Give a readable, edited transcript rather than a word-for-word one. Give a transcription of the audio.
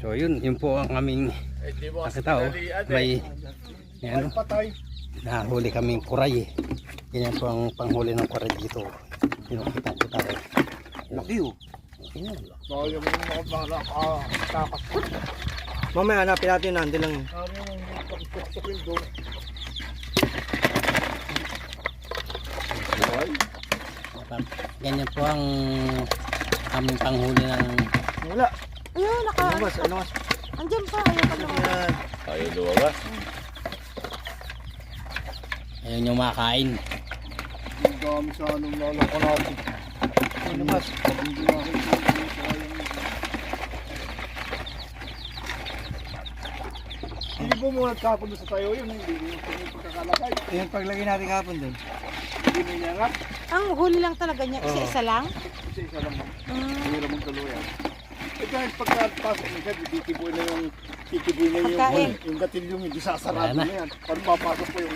So yun po ang aming nakita oh. May ano, nahuli kaming kuray. Ganyan po ang panghuli ng kuray dito. Pinakita ko tayo. Laki oh. Ayan. Mamaya hanapin natin, nandun lang. Ganyan po ang aming panghuli ng Wala. Ayun, Ano mas? Ano mas? Andyan pa, ayun pa naman. Yan. Ayaw lumabas. ayun yung makain. Ang dami sa anong lalako natin. Ano mas? Hindi po muna kapon doon sa tayo yun. Hindi yung pagkakalakay. Yung paglagay natin kapon doon. Hindi may nangat. Ang huli lang talaga niya, isa-isa lang? Isa-isa lang. Mm. Hindi naman tuluyan. Eh dahil pagkapasok niya, titiboy na yung Pagkain. yung gatil yung hindi sasarado Wala na. na yan. Pag papasok po yung